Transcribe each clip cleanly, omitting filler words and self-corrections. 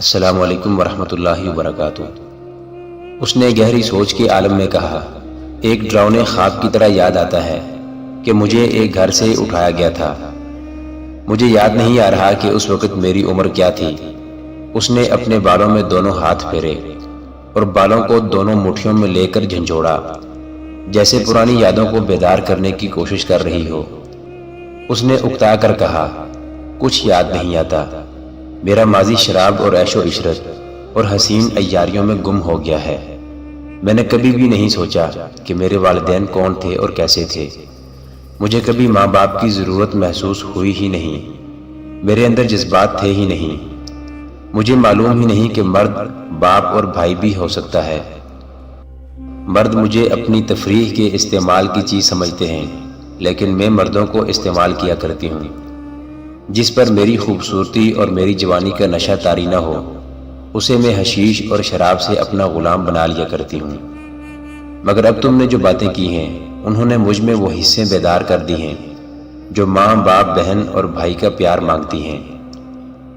السلام علیکم ورحمۃ اللہ وبرکاتہ۔ اس نے گہری سوچ کے عالم میں کہا، ایک ڈراؤنے خواب کی طرح یاد آتا ہے کہ مجھے ایک گھر سے اٹھایا گیا تھا۔ مجھے یاد نہیں آ رہا کہ اس وقت میری عمر کیا تھی۔ اس نے اپنے بالوں میں دونوں ہاتھ پھیرے اور بالوں کو دونوں مٹھیوں میں لے کر جھنجھوڑا، جیسے پرانی یادوں کو بیدار کرنے کی کوشش کر رہی ہو۔ اس نے اکتا کر کہا، کچھ یاد نہیں آتا۔ میرا ماضی شراب اور عیش و عشرت اور حسین عیاریوں میں گم ہو گیا ہے۔ میں نے کبھی بھی نہیں سوچا کہ میرے والدین کون تھے اور کیسے تھے۔ مجھے کبھی ماں باپ کی ضرورت محسوس ہوئی ہی نہیں۔ میرے اندر جذبات تھے ہی نہیں۔ مجھے معلوم ہی نہیں کہ مرد باپ اور بھائی بھی ہو سکتا ہے۔ مرد مجھے اپنی تفریح کے استعمال کی چیز سمجھتے ہیں، لیکن میں مردوں کو استعمال کیا کرتی ہوں۔ جس پر میری خوبصورتی اور میری جوانی کا نشہ طاری نہ ہو، اسے میں حشیش اور شراب سے اپنا غلام بنا لیا کرتی ہوں۔ مگر اب تم نے جو باتیں کی ہیں، انہوں نے مجھ میں وہ حصے بیدار کر دی ہیں جو ماں باپ بہن اور بھائی کا پیار مانگتی ہیں۔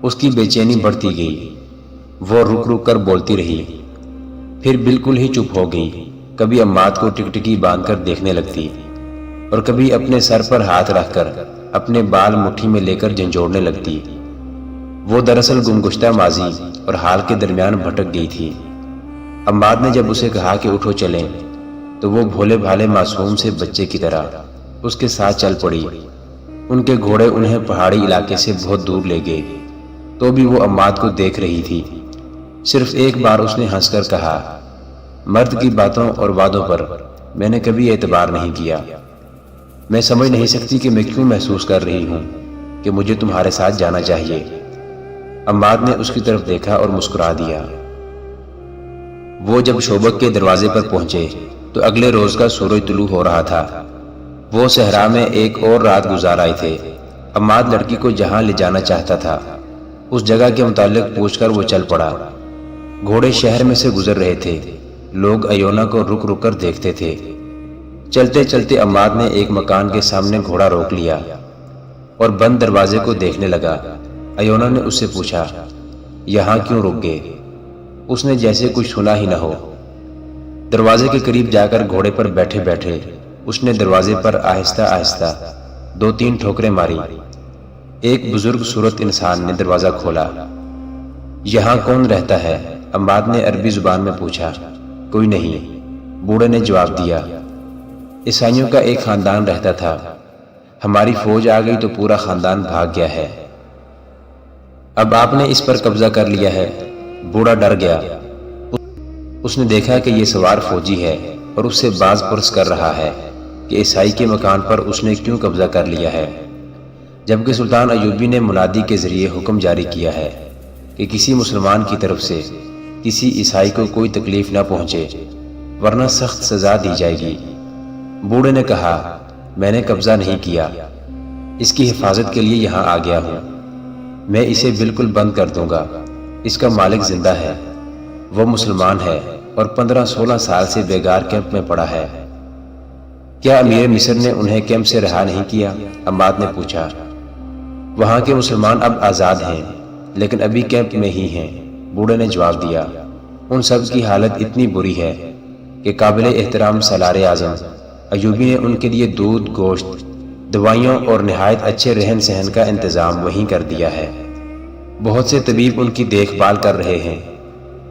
اس کی بے چینی بڑھتی گئی۔ وہ رک رک کر بولتی رہی، پھر بالکل ہی چپ ہو گئی۔ کبھی عماد کو ٹکٹکی باندھ کر دیکھنے لگتی اور کبھی اپنے سر پر ہاتھ رکھ کر اپنے بال مٹھی میں لے کر جھنجھوڑنے لگتی۔ وہ دراصل گمگشتہ ماضی اور حال کے درمیان بھٹک گئی تھی۔ عماد نے جب اسے کہا کہ اٹھو چلیں، تو وہ بھولے بھالے معصوم سے بچے کی طرح اس کے ساتھ چل پڑی۔ ان کے گھوڑے انہیں پہاڑی علاقے سے بہت دور لے گئے، تو بھی وہ عماد کو دیکھ رہی تھی۔ صرف ایک بار اس نے ہنس کر کہا، مرد کی باتوں اور وعدوں پر میں نے کبھی اعتبار نہیں کیا۔ میں سمجھ نہیں سکتی کہ میں کیوں محسوس کر رہی ہوں کہ مجھے تمہارے ساتھ جانا چاہیے۔ عماد نے اس کی طرف دیکھا اور مسکرا دیا۔ وہ جب شوبک کے دروازے پر پہنچے تو اگلے روز کا سورج طلوع ہو رہا تھا۔ وہ صحرا میں ایک اور رات گزار آئے تھے۔ عماد لڑکی کو جہاں لے جانا چاہتا تھا، اس جگہ کے متعلق پوچھ کر وہ چل پڑا۔ گھوڑے شہر میں سے گزر رہے تھے۔ لوگ ایونا کو رک رک کر دیکھتے تھے۔ چلتے چلتے عماد نے ایک مکان کے سامنے گھوڑا روک لیا اور بند دروازے کو دیکھنے لگا۔ ایونا نے اس سے پوچھا، یہاں کیوں رک گئے؟ اس نے جیسے کچھ سنا ہی نہ ہو۔ دروازے کے قریب جا کر گھوڑے پر بیٹھے بیٹھے اس نے دروازے پر آہستہ آہستہ 2-3 ٹھوکریں ماری۔ ایک بزرگ صورت انسان نے دروازہ کھولا۔ یہاں کون رہتا ہے؟ عماد نے عربی زبان میں پوچھا۔ کوئی نہیں، بوڑھے نے جواب دیا۔ عیسائیوں کا ایک خاندان رہتا تھا۔ ہماری فوج آ گئی تو پورا خاندان بھاگ گیا ہے۔ اب آپ نے اس پر قبضہ کر لیا ہے۔ بوڑھا ڈر گیا۔ اس نے دیکھا کہ یہ سوار فوجی ہے اور اس سے باز پرس کر رہا ہے کہ عیسائی کے مکان پر اس نے کیوں قبضہ کر لیا ہے، جبکہ سلطان ایوبی نے منادی کے ذریعے حکم جاری کیا ہے کہ کسی مسلمان کی طرف سے کسی عیسائی کو کوئی تکلیف نہ پہنچے، ورنہ سخت سزا دی جائے گی۔ بوڑھے نے کہا، میں نے قبضہ نہیں کیا، اس کی حفاظت کے لیے یہاں آ گیا ہوں۔ میں اسے بالکل بند کر دوں گا۔ اس کا مالک زندہ ہے، وہ مسلمان ہے اور 15-16 سال سے بیگار کیمپ میں پڑا ہے۔ کیا امیر مصر نے انہیں کیمپ سے رہا نہیں کیا؟ عماد نے پوچھا۔ وہاں کے مسلمان اب آزاد ہیں، لیکن ابھی کیمپ میں ہی ہیں، بوڑھے نے جواب دیا۔ ان سب کی حالت اتنی بری ہے کہ قابل احترام سالار اعظم ایوبی نے ان کے لیے دودھ، گوشت، دوائیوں اور نہایت اچھے رہن سہن کا انتظام وہیں کر دیا ہے۔ بہت سے طبیب ان کی دیکھ بھال کر رہے ہیں۔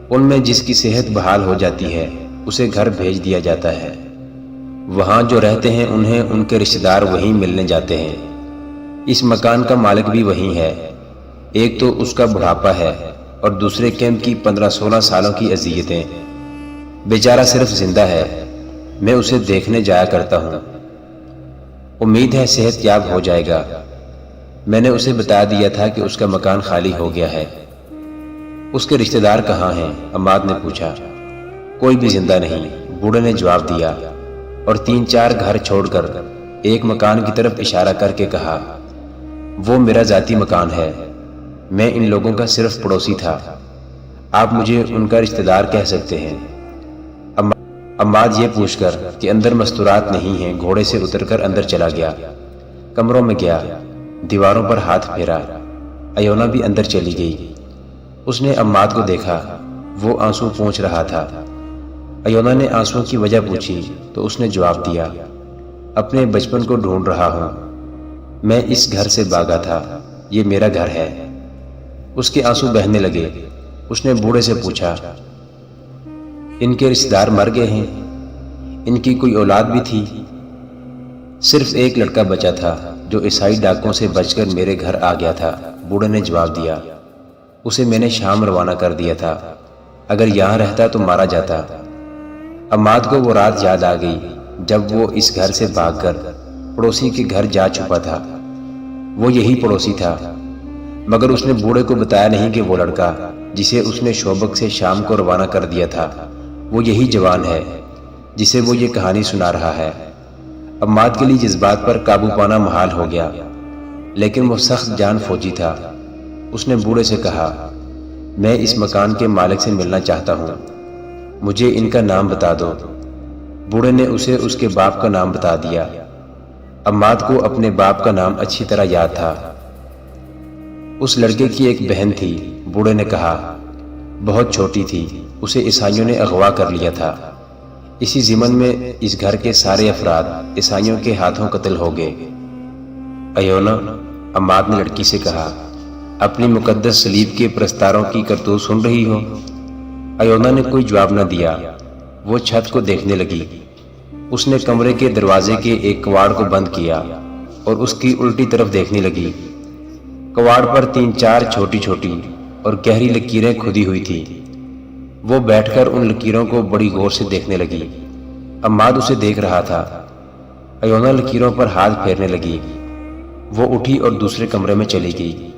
ان میں جس کی صحت بحال ہو جاتی ہے اسے گھر بھیج دیا جاتا ہے۔ وہاں جو رہتے ہیں انہیں ان کے رشتہ دار وہیں ملنے جاتے ہیں۔ اس مکان کا مالک بھی وہیں ہے۔ ایک تو اس کا بڑھاپا ہے اور دوسرے کیمپ کی 15-16 سالوں کی اذیتیں۔ بیچارہ صرف زندہ ہے، میں اسے دیکھنے جایا کرتا ہوں۔ امید ہے صحت یاب ہو جائے گا۔ میں نے اسے بتا دیا تھا کہ اس کا مکان خالی ہو گیا ہے۔ اس کے رشتہ دار کہاں ہیں؟ عماد نے پوچھا۔ کوئی بھی زندہ نہیں، بوڑھے نے جواب دیا اور 3-4 گھر چھوڑ کر ایک مکان کی طرف اشارہ کر کے کہا، وہ میرا ذاتی مکان ہے، میں ان لوگوں کا صرف پڑوسی تھا، آپ مجھے ان کا رشتہ دار کہہ سکتے ہیں۔ عماد یہ پوچھ کر کہ اندر مستورات نہیں ہیں گھوڑے سے اتر کر اندر چلا گیا۔ کمروں میں گیا، دیواروں پر ہاتھ پھیرا۔ ایونا بھی اندر چلی گئی۔ اس نے عماد کو دیکھا، وہ آنسو پونچھ رہا تھا۔ ایونا نے آنسوؤں کی وجہ پوچھی تو اس نے جواب دیا، اپنے بچپن کو ڈھونڈ رہا ہوں، میں اس گھر سے بھاگا تھا، یہ میرا گھر ہے۔ اس کے آنسو بہنے لگے۔ اس نے بوڑھے سے پوچھا، ان کے رشتہ دار مر گئے ہیں؟ ان کی کوئی اولاد بھی تھی؟ صرف ایک لڑکا بچا تھا جو عیسائی ڈاکوں سے بچ کر میرے گھر آ گیا تھا، بوڑھے نے جواب دیا۔ اسے میں نے شام روانہ کر دیا تھا، اگر یہاں رہتا تو مارا جاتا۔ عماد کو وہ رات یاد آ گئی جب وہ اس گھر سے بھاگ کر پڑوسی کے گھر جا چھپا تھا۔ وہ یہی پڑوسی تھا، مگر اس نے بوڑھے کو بتایا نہیں کہ وہ لڑکا جسے اس نے شوبک سے شام کو روانہ کر دیا تھا وہ یہی جوان ہے جسے وہ یہ کہانی سنا رہا ہے۔ عماد کے لیے جذبات پر قابو پانا محال ہو گیا، لیکن وہ سخت جان فوجی تھا۔ اس نے بوڑھے سے کہا، میں اس مکان کے مالک سے ملنا چاہتا ہوں، مجھے ان کا نام بتا دو۔ بوڑھے نے اسے اس کے باپ کا نام بتا دیا۔ عماد کو اپنے باپ کا نام اچھی طرح یاد تھا۔ اس لڑکے کی ایک بہن تھی، بوڑھے نے کہا، بہت چھوٹی تھی، اسے عیسائیوں نے اغوا کر لیا تھا۔ اسی ضمن میں اس گھر کے سارے افراد عیسائیوں کے ہاتھوں قتل ہو گئے۔ ایونا، عماد نے لڑکی سے کہا، اپنی مقدس صلیب کے پرستاروں کی کرتوت سن رہی ہو؟ ایونا نے کوئی جواب نہ دیا۔ وہ چھت کو دیکھنے لگی۔ اس نے کمرے کے دروازے کے ایک کواڑ کو بند کیا اور اس کی الٹی طرف دیکھنے لگی۔ کواڑ پر 3-4 چھوٹی چھوٹی اور گہری لکیریں کھدی ہوئی تھی۔ وہ بیٹھ کر ان لکیروں کو بڑی غور سے دیکھنے لگی۔ عماد اسے دیکھ رہا تھا۔ ایونا لکیروں پر ہاتھ پھیرنے لگی۔ وہ اٹھی اور دوسرے کمرے میں چلی گئی،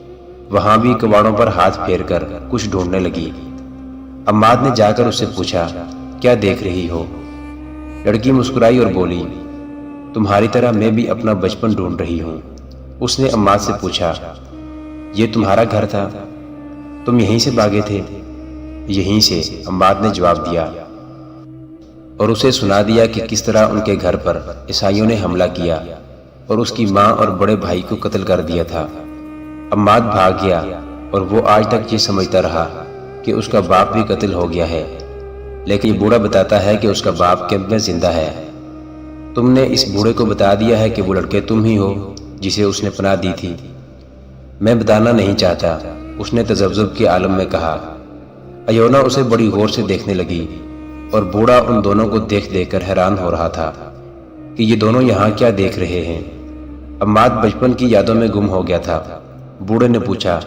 وہاں بھی کواڑوں پر ہاتھ پھیر کر کچھ ڈھونڈنے لگی۔ عماد نے جا کر اس سے پوچھا، کیا دیکھ رہی ہو؟ لڑکی مسکرائی اور بولی، تمہاری طرح میں بھی اپنا بچپن ڈھونڈ رہی ہوں۔ اس نے عماد سے پوچھا، یہ تمہارا گھر تھا؟ تم یہیں سے بھاگے تھے؟ یہیں سے، عماد نے جواب دیا، اور اسے سنا دیا کہ کس طرح ان کے گھر پر عیسائیوں نے حملہ کیا اور اس کی ماں اور بڑے بھائی کو قتل کر دیا تھا۔ عماد بھاگ گیا اور وہ آج تک یہ سمجھتا رہا کہ اس کا باپ بھی قتل ہو گیا ہے، لیکن یہ بوڑھا بتاتا ہے کہ اس کا باپ کیمپ میں زندہ ہے۔ تم نے اس بوڑھے کو بتا دیا ہے کہ وہ لڑکے تم ہی ہو جسے اس نے پناہ دی تھی؟ میں بتانا نہیں چاہتا، اس نے تذبذب کے عالم میں کہا۔ ایونا اسے بڑی غور سے دیکھنے لگی اور بوڑھا ان دونوں کو دیکھ دیکھ کر حیران ہو رہا تھا کہ یہ دونوں یہاں کیا دیکھ رہے ہیں۔ عماد بچپن کی یادوں میں گم ہو گیا تھا۔ بوڑھے نے پوچھا،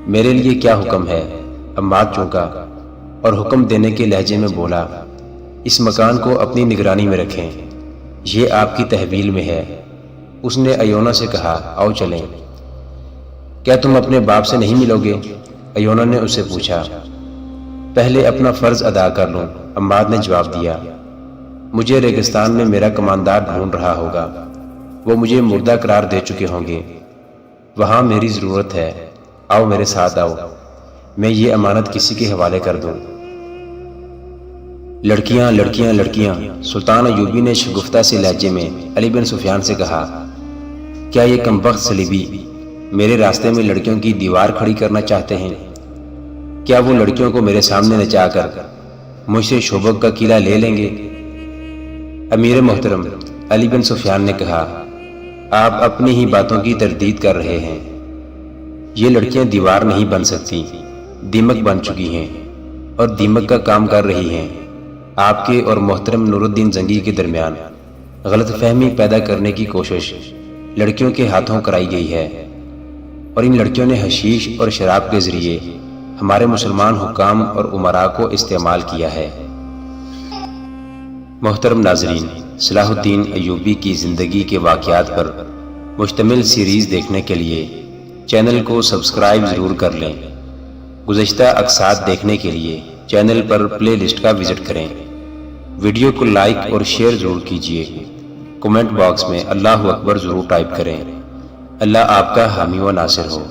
میرے لیے کیا حکم ہے؟ عماد چونکا اور حکم دینے کے لہجے میں بولا، اس مکان کو اپنی نگرانی میں رکھیں، یہ آپ کی تحویل میں ہے۔ اس نے ایونا سے کہا، آؤ چلیں۔ کیا تم اپنے باپ سے نہیں ملو گے؟ ایونا نے اس سے پوچھا۔ پہلے اپنا فرض ادا کر لوں، عماد نے جواب دیا۔ مجھے ریگستان میں میرا کماندار ڈھونڈ رہا ہوگا، وہ مجھے مردہ قرار دے چکے ہوں گے، وہاں میری ضرورت ہے، آؤ میرے ساتھ آؤ، میں یہ امانت کسی کے حوالے کر دوں۔ لڑکیاں لڑکیاں لڑکیاں، سلطان ایوبی نے شگفتہ سے لہجے میں علی بن سفیان سے کہا، کیا یہ کمبخت صلیبی میرے راستے میں لڑکیوں کی دیوار کھڑی کرنا چاہتے ہیں؟ کیا وہ لڑکیوں کو میرے سامنے نچا کر مجھ سے شوبک کا قلعہ لے لیں گے؟ امیر محترم، علی بن سفیان نے کہا، آپ اپنی ہی باتوں کی تردید کر رہے ہیں۔ یہ لڑکیاں دیوار نہیں بن سکتی، دیمک بن چکی ہیں اور دیمک کا کام کر رہی ہیں۔ آپ کے اور محترم نور الدین زنگی کے درمیان غلط فہمی پیدا کرنے کی کوشش لڑکیوں کے ہاتھوں کرائی گئی ہے، اور ان لڑکیوں نے حشیش اور شراب کے ذریعے ہمارے مسلمان حکام اور امراء کو استعمال کیا ہے۔ محترم ناظرین، صلاح الدین ایوبی کی زندگی کے واقعات پر مشتمل سیریز دیکھنے کے لیے چینل کو سبسکرائب ضرور کر لیں۔ گزشتہ اقساط دیکھنے کے لیے چینل پر پلے لسٹ کا وزٹ کریں۔ ویڈیو کو لائک اور شیئر ضرور کیجیے۔ کمنٹ باکس میں اللہ اکبر ضرور ٹائپ کریں۔ اللہ آپ کا حامی و ناصر ہو۔